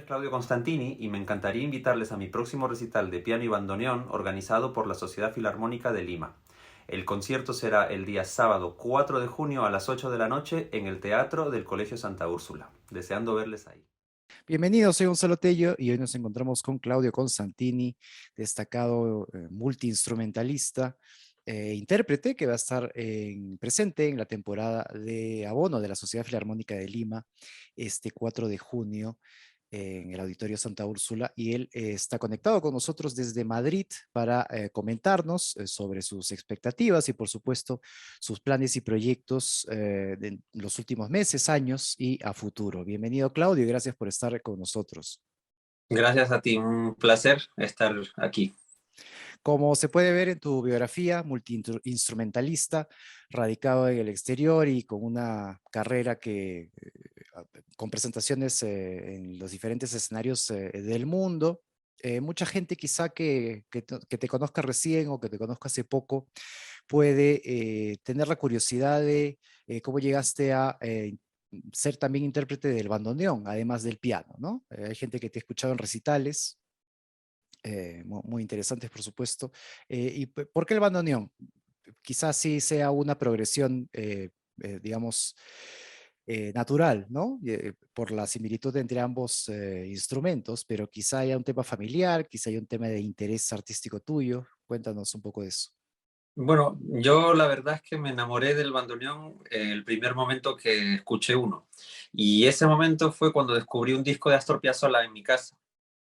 Claudio Constantini y me encantaría invitarles a mi próximo recital de piano y bandoneón organizado por la Sociedad Filarmónica de Lima. El concierto será el día sábado 4 de junio a las 8 de la noche en el Teatro del Colegio Santa Úrsula. Deseando verles ahí. Bienvenidos, soy Gonzalo Tello y hoy nos encontramos con Claudio Constantini, destacado multiinstrumentalista, intérprete que va a estar presente en la temporada de Abono de la Sociedad Filarmónica de Lima este 4 de junio en el Auditorio Santa Úrsula y él está conectado con nosotros desde Madrid para comentarnos sobre sus expectativas y por supuesto sus planes y proyectos de los últimos meses, años y a futuro. Bienvenido Claudio y gracias por estar con nosotros. Gracias a ti, un placer estar aquí. Como se puede ver en tu biografía, multiinstrumentalista, radicado en el exterior y con una carrera con presentaciones en los diferentes escenarios del mundo. Mucha gente quizá que te conozca recién o que te conozca hace poco puede tener la curiosidad de cómo llegaste a ser también intérprete del bandoneón, además del piano, ¿no? Hay gente que te ha escuchado en recitales, muy interesantes, por supuesto. ¿Por qué el bandoneón? Quizás sí sea una progresión, digamos, natural, ¿no? Por la similitud entre ambos instrumentos, pero quizá haya un tema familiar, quizá haya un tema de interés artístico tuyo. Cuéntanos un poco de eso. Bueno, yo la verdad es que me enamoré del bandoneón el primer momento que escuché uno. Y ese momento fue cuando descubrí un disco de Astor Piazzolla en mi casa.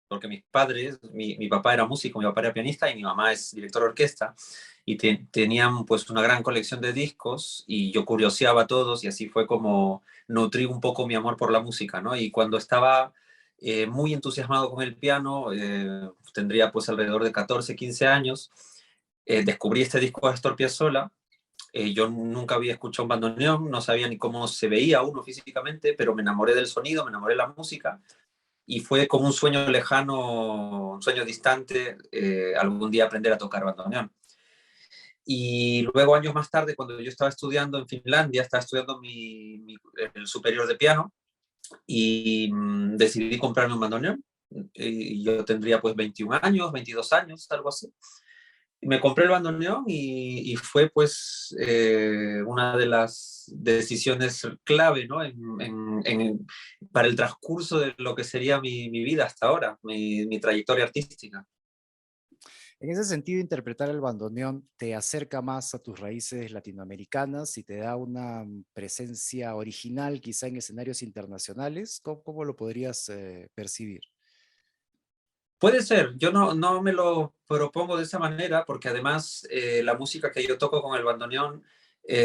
Porque mis padres, mi papá era músico, mi papá era pianista y mi mamá es director de orquesta y tenían pues una gran colección de discos y yo curioseaba todos y así fue como nutrí un poco mi amor por la música, ¿no? Y cuando estaba muy entusiasmado con el piano, tendría pues alrededor de 14, 15 años, descubrí este disco de Astor Piazzolla. Yo nunca había escuchado un bandoneón, no sabía ni cómo se veía uno físicamente, pero me enamoré del sonido, me enamoré de la música y fue como un sueño lejano, un sueño distante, algún día aprender a tocar bandoneón. Y luego, años más tarde, cuando yo estaba estudiando en Finlandia, estaba estudiando el superior de piano y decidí comprarme un bandoneón. Y yo tendría pues 21 años, 22 años, algo así. Me compré el bandoneón y fue pues una de las decisiones clave, ¿no? Para el transcurso de lo que sería mi vida hasta ahora, mi trayectoria artística. En ese sentido, interpretar el bandoneón te acerca más a tus raíces latinoamericanas y te da una presencia original quizá en escenarios internacionales. ¿Cómo lo podrías percibir? Puede ser, yo no me lo propongo de esa manera porque además la música que yo toco con el bandoneón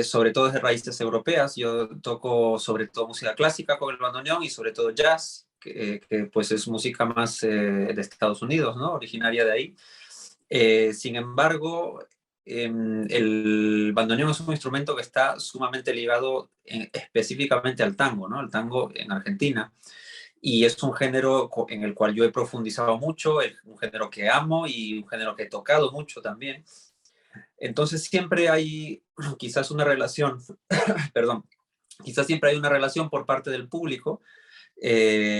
sobre todo es de raíces europeas. Yo toco sobre todo música clásica con el bandoneón y sobre todo jazz, que pues es música más de Estados Unidos, ¿no? Originaria de ahí. Sin embargo, el bandoneón es un instrumento que está sumamente ligado específicamente al tango, ¿no? El tango en Argentina. Y es un género en el cual yo he profundizado mucho, es un género que amo y un género que he tocado mucho también. Entonces siempre hay quizás una relación, perdón, quizás siempre hay una relación por parte del público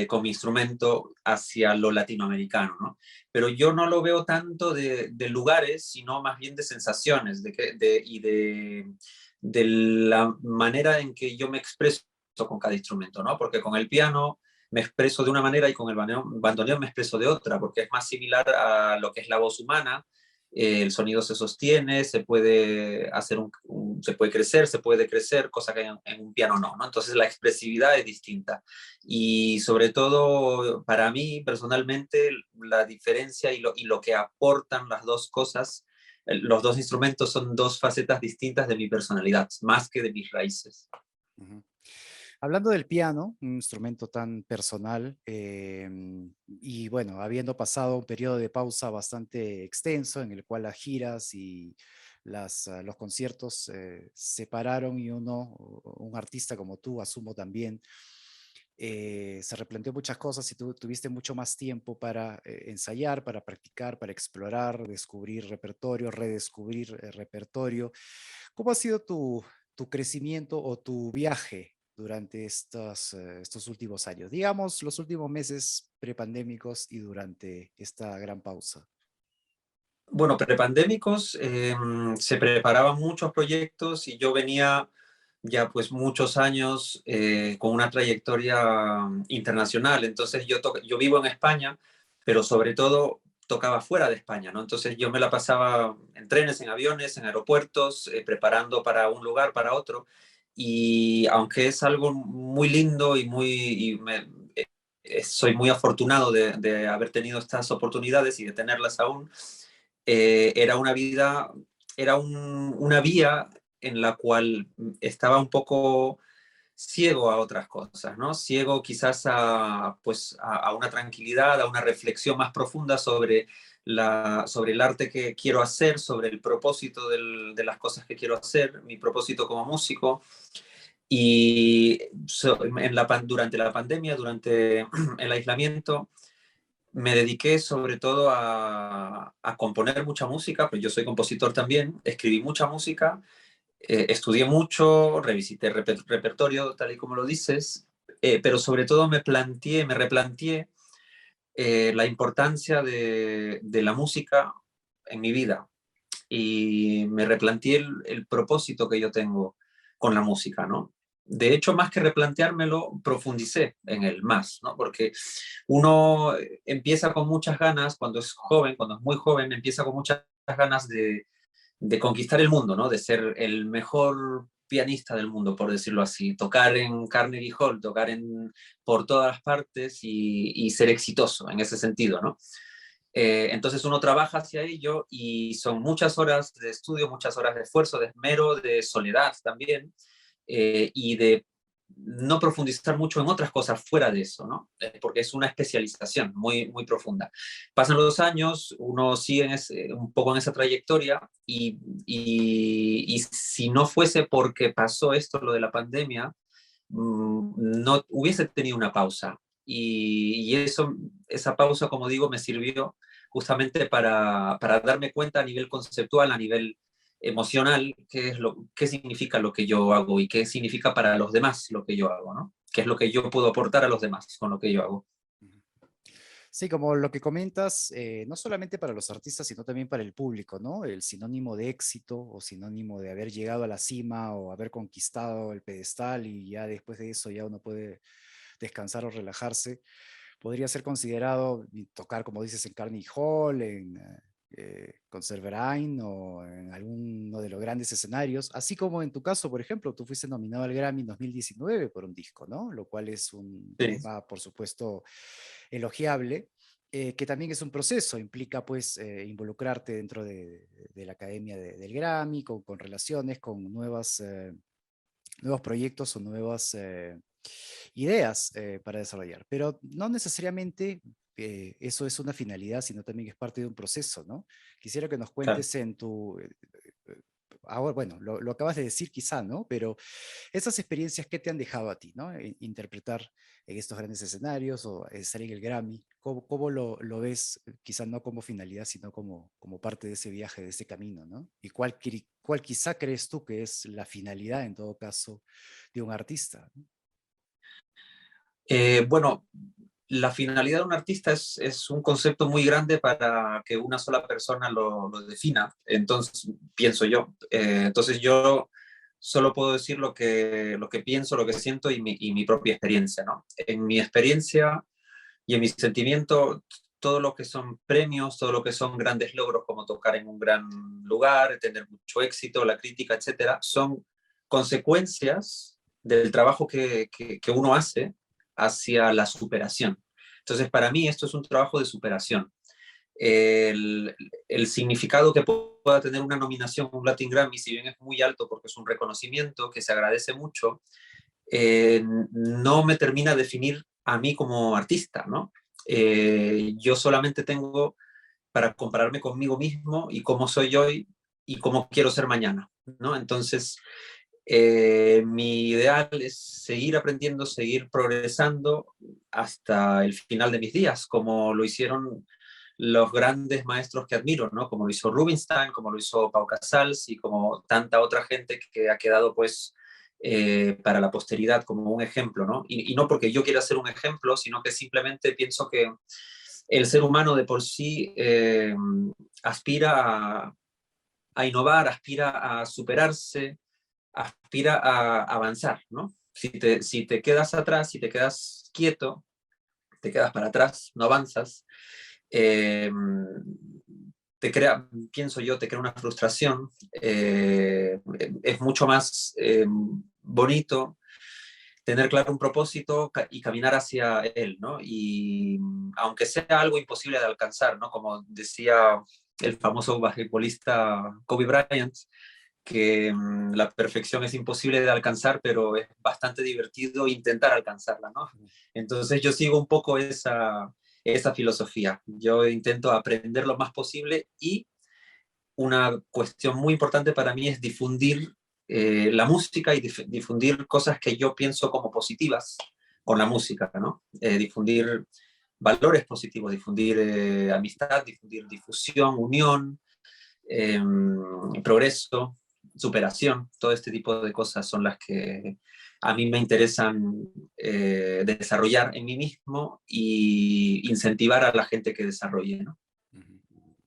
con mi instrumento hacia lo latinoamericano, ¿no? Pero yo no lo veo tanto de lugares, sino más bien de sensaciones de la manera en que yo me expreso con cada instrumento, ¿no? Porque con el piano me expreso de una manera y con el bandoneón me expreso de otra, porque es más similar a lo que es la voz humana. El sonido se sostiene, se puede hacer se puede crecer, se puede decrecer, cosa que en un piano no, ¿no? Entonces la expresividad es distinta. Y sobre todo, para mí personalmente, la diferencia y lo que aportan las dos cosas, los dos instrumentos son dos facetas distintas de mi personalidad, más que de mis raíces. Ujú. Hablando del piano, un instrumento tan personal, y bueno, habiendo pasado un periodo de pausa bastante extenso en el cual las giras y los conciertos se pararon y un artista como tú, asumo también, se replanteó muchas cosas y tú tuviste mucho más tiempo para ensayar, para practicar, para explorar, descubrir repertorio, redescubrir repertorio. ¿Cómo ha sido tu crecimiento o tu viaje durante estos últimos años? Digamos, los últimos meses prepandémicos y durante esta gran pausa. Bueno, prepandémicos, se preparaban muchos proyectos y yo venía ya pues muchos años con una trayectoria internacional. Entonces yo vivo en España, pero sobre todo tocaba fuera de España, ¿no? Entonces yo me la pasaba en trenes, en aviones, en aeropuertos, preparando para un lugar, para otro. Y aunque es algo muy lindo y soy muy afortunado de haber tenido estas oportunidades y de tenerlas aún, era una vida, una vía en la cual estaba un poco ciego a otras cosas, ¿no? Ciego quizás pues, a una tranquilidad, a una reflexión más profunda sobre el arte que quiero hacer, sobre el propósito de las cosas que quiero hacer, mi propósito como músico. Y durante la pandemia, durante el aislamiento, me dediqué sobre todo a componer mucha música, pues yo soy compositor también, escribí mucha música, estudié mucho, revisité repertorio, tal y como lo dices, pero sobre todo me replanteé la importancia de la música en mi vida y me replanteé el propósito que yo tengo con la música, ¿no? De hecho, más que replanteármelo, profundicé en él más, ¿no? Porque uno empieza con muchas ganas, cuando es joven, cuando es muy joven, empieza con muchas ganas de conquistar el mundo, ¿no? De ser el mejor pianista del mundo, por decirlo así, tocar en Carnegie Hall, por todas las partes y ser exitoso en ese sentido, ¿no? Entonces uno trabaja hacia ello y son muchas horas de estudio, muchas horas de esfuerzo, de esmero, de soledad también, y de no profundizar mucho en otras cosas fuera de eso, ¿no? Porque es una especialización muy, muy profunda. Pasan los años, uno sigue un poco en esa trayectoria y si no fuese porque pasó esto, lo de la pandemia, no hubiese tenido una pausa. Esa pausa, como digo, me sirvió justamente para darme cuenta a nivel conceptual, a nivel emocional, qué significa lo que yo hago y qué significa para los demás lo que yo hago, ¿no? Qué es lo que yo puedo aportar a los demás con lo que yo hago. Sí, como lo que comentas, no solamente para los artistas, sino también para el público, ¿no? El sinónimo de éxito o sinónimo de haber llegado a la cima o haber conquistado el pedestal y ya después de eso ya uno puede descansar o relajarse, podría ser considerado y tocar, como dices, en Carnegie Hall, en Conserverein o en alguno de los grandes escenarios, así como en tu caso, por ejemplo, tú fuiste nominado al Grammy en 2019 por un disco, ¿no? Lo cual es un Sí, tema, por supuesto, elogiable, que también es un proceso, implica pues involucrarte dentro de la academia del Grammy, con relaciones, con nuevos proyectos o nuevas ideas para desarrollar. Pero no necesariamente eso es una finalidad, sino también es parte de un proceso, ¿no? Quisiera que nos claro. cuentes ahora, bueno, lo acabas de decir quizá, ¿no? Pero esas experiencias, ¿qué te han dejado a ti, ¿no? Interpretar en estos grandes escenarios o estar en el Grammy, ¿cómo lo ves? Quizá no como finalidad, sino como parte de ese viaje, de ese camino, ¿no? ¿Y cuál quizá crees tú que es la finalidad, en todo caso, de un artista? ¿No? Bueno, la finalidad de un artista es un concepto muy grande para que una sola persona lo defina. Entonces, pienso yo. Entonces, yo solo puedo decir lo que pienso, lo que siento y mi propia experiencia, ¿no? En mi experiencia y en mi sentimiento, todo lo que son premios, todo lo que son grandes logros, como tocar en un gran lugar, tener mucho éxito, la crítica, etcétera, son consecuencias del trabajo que uno hace hacia la superación. Entonces, para mí esto es un trabajo de superación. El, el significado que pueda tener una nominación, un Latin Grammy, si bien es muy alto porque es un reconocimiento que se agradece mucho, no me termina de definir a mí como artista, ¿no? Yo solamente tengo para compararme conmigo mismo y cómo soy hoy y cómo quiero ser mañana, ¿no? Entonces, mi ideal es seguir aprendiendo, seguir progresando hasta el final de mis días, como lo hicieron los grandes maestros que admiro, ¿no? Como lo hizo Rubinstein, como lo hizo Pau Casals y como tanta otra gente que ha quedado, pues, para la posteridad como un ejemplo, ¿no? Y no porque yo quiera ser un ejemplo, sino que simplemente pienso que el ser humano de por sí aspira a innovar, aspira a superarse, aspira a avanzar, ¿no? Si te quedas atrás, si te quedas quieto, te quedas para atrás, no avanzas, eh, te crea, pienso yo, te crea una frustración. Es mucho más bonito tener claro un propósito y caminar hacia él, ¿no? Y aunque sea algo imposible de alcanzar, ¿no? Como decía el famoso basquetbolista Kobe Bryant, que la perfección es imposible de alcanzar, pero es bastante divertido intentar alcanzarla, ¿no? Entonces yo sigo un poco esa filosofía. Yo intento aprender lo más posible y una cuestión muy importante para mí es difundir la música y difundir cosas que yo pienso como positivas con la música, ¿no? Difundir valores positivos, difundir amistad, difundir difusión, unión, eh, progreso, superación, todo este tipo de cosas son las que a mí me interesan desarrollar en mí mismo y incentivar a la gente que desarrolle, ¿no? Ujú.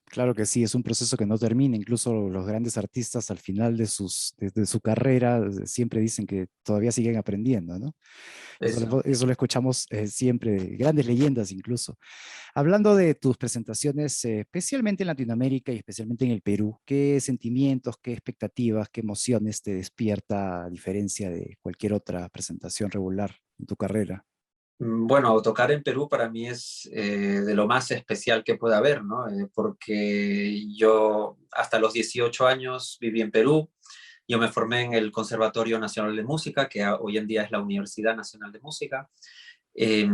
Claro que sí, es un proceso que no termina. Incluso los grandes artistas al final de su carrera siempre dicen que todavía siguen aprendiendo, ¿no? Eso. Eso lo escuchamos siempre, grandes leyendas incluso. Hablando de tus presentaciones, especialmente en Latinoamérica y especialmente en el Perú, ¿qué sentimientos, qué expectativas, qué emociones te despierta a diferencia de cualquier otra presentación regular en tu carrera? Bueno, tocar en Perú para mí es de lo más especial que puede haber, ¿no? Porque yo hasta los 18 años viví en Perú, yo me formé en el Conservatorio Nacional de Música, que hoy en día es la Universidad Nacional de Música, eh,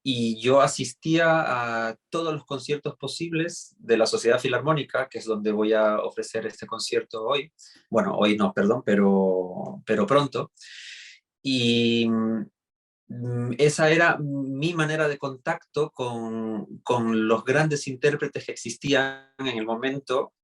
y yo asistía a todos los conciertos posibles de la Sociedad Filarmónica, que es donde voy a ofrecer este concierto hoy. Bueno, hoy no, perdón, pero pronto. Y esa era mi manera de contacto con los grandes intérpretes que existían en el momento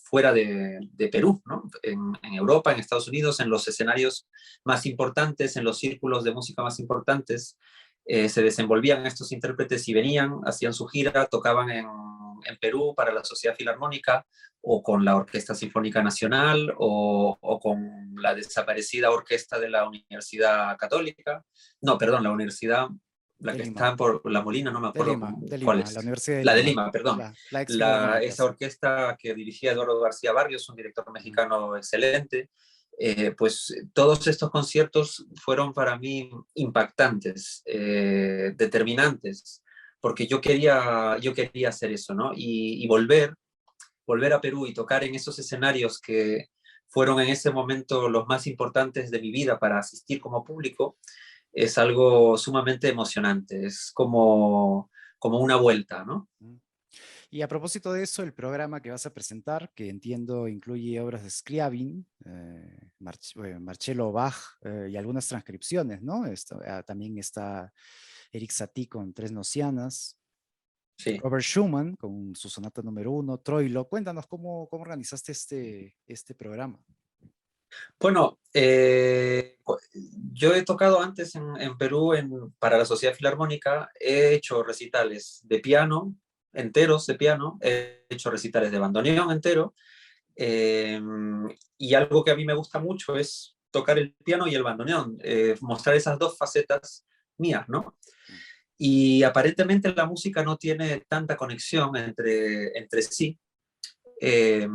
fuera de Perú, ¿no? En Europa, en Estados Unidos, en los escenarios más importantes, en los círculos de música más importantes, se desenvolvían estos intérpretes y venían, hacían su gira, tocaban en Perú para la Sociedad Filarmónica o con la Orquesta Sinfónica Nacional o con la desaparecida Orquesta de la Universidad Católica. No, perdón, la universidad, la De que Lima, está por La Molina, no me acuerdo de cuál Lima, es. la Universidad de La de Lima, Lima, perdón. la ex filarmónica, Esa sí. orquesta que dirigía Eduardo García Barrios, un director Ujú. mexicano excelente. Pues todos estos conciertos fueron para mí impactantes, determinantes, porque yo quería hacer eso, ¿no? Y volver a Perú y tocar en esos escenarios que fueron en ese momento los más importantes de mi vida para asistir como público, es algo sumamente emocionante, es como una vuelta, ¿no? Ujú. Y a propósito de eso, el programa que vas a presentar, que entiendo incluye obras de Scriabin, Marcelo Bach y algunas transcripciones, ¿no? También está Eric Satie con Tres Nocianas, Sí. Robert Schumann con su sonata número uno, Troilo. Cuéntanos cómo organizaste este programa. Bueno, yo he tocado antes en Perú para la Sociedad Filarmónica, he hecho recitales de piano, enteros de piano, he hecho recitales de bandoneón entero, eh, y algo que a mí me gusta mucho es tocar el piano y el bandoneón, mostrar esas dos facetas mías, ¿no? Y aparentemente la música no tiene tanta conexión entre sí, eh,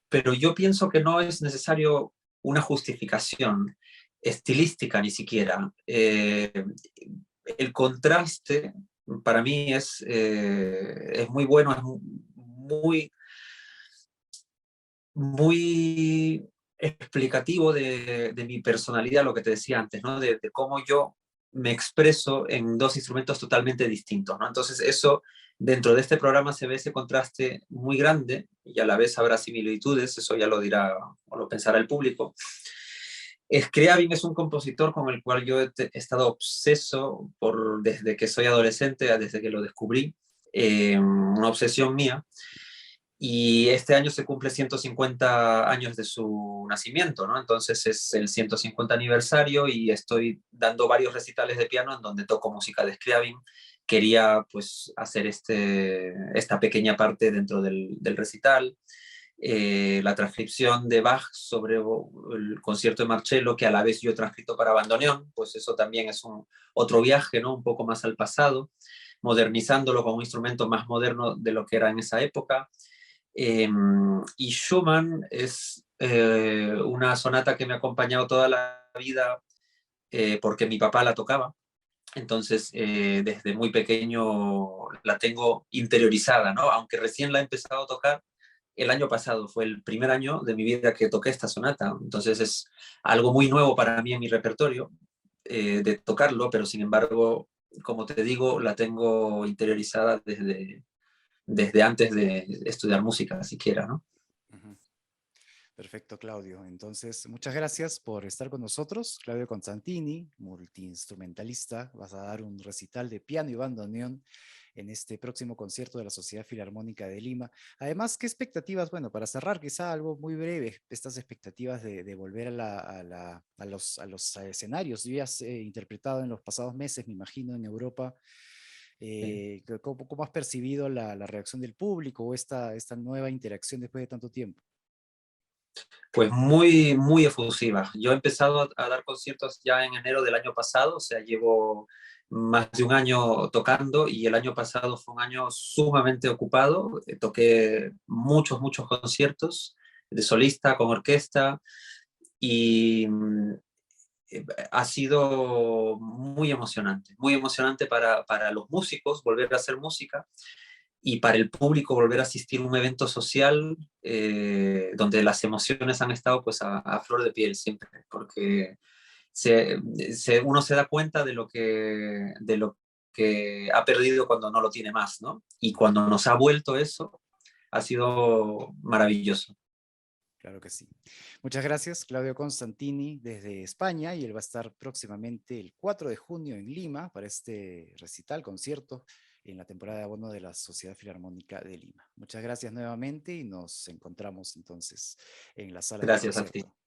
pero yo pienso que no es necesario una justificación estilística ni siquiera. El contraste para mí es muy bueno, es muy, muy explicativo de mi personalidad, lo que te decía antes, ¿no? De cómo yo me expreso en dos instrumentos totalmente distintos, ¿no? Entonces eso, dentro de este programa se ve ese contraste muy grande y a la vez habrá similitudes, eso ya lo dirá o lo pensará el público. Scriabin es un compositor con el cual yo he estado obseso desde que soy adolescente, desde que lo descubrí, una obsesión mía. Y este año se cumple 150 años de su nacimiento, ¿no? Entonces es el 150 aniversario y estoy dando varios recitales de piano en donde toco música de Scriabin. Quería pues hacer esta pequeña parte dentro del recital. La transcripción de Bach sobre el concierto de Marcello, que a la vez yo he transcrito para bandoneón, pues eso también es otro viaje, ¿no? Un poco más al pasado, modernizándolo con un instrumento más moderno de lo que era en esa época. Y Schumann es una sonata que me ha acompañado toda la vida porque mi papá la tocaba. Entonces, desde muy pequeño la tengo interiorizada, ¿no? Aunque recién la he empezado a tocar el año pasado, fue el primer año de mi vida que toqué esta sonata. Entonces, es algo muy nuevo para mí en mi repertorio de tocarlo, pero sin embargo, como te digo, la tengo interiorizada desde antes de estudiar música, siquiera, ¿no? Ujú. Perfecto, Claudio. Entonces, muchas gracias por estar con nosotros. Claudio Constantini, multiinstrumentalista, vas a dar un recital de piano y bandoneón en este próximo concierto de la Sociedad Filarmónica de Lima. Además, ¿qué expectativas? Bueno, para cerrar, quizá algo muy breve, estas expectativas de volver a los escenarios. Tú ya has interpretado en los pasados meses, me imagino, en Europa. ¿Cómo has percibido la reacción del público o esta nueva interacción después de tanto tiempo? Pues muy, muy efusiva. Yo he empezado a dar conciertos ya en enero del año pasado, o sea, llevo más de un año tocando y el año pasado fue un año sumamente ocupado. Toqué muchos, muchos conciertos de solista, con orquesta y ha sido muy emocionante para los músicos volver a hacer música y para el público volver a asistir a un evento social donde las emociones han estado pues a flor de piel siempre, porque uno se da cuenta de lo que ha perdido cuando no lo tiene más, ¿no? Y cuando nos ha vuelto eso, ha sido maravilloso. Claro que sí. Muchas gracias, Claudio Constantini, desde España, y él va a estar próximamente el 4 de junio en Lima para este recital, concierto, en la temporada de abono de la Sociedad Filarmónica de Lima. Muchas gracias nuevamente y nos encontramos entonces en la sala del Gracias a ti. concierto.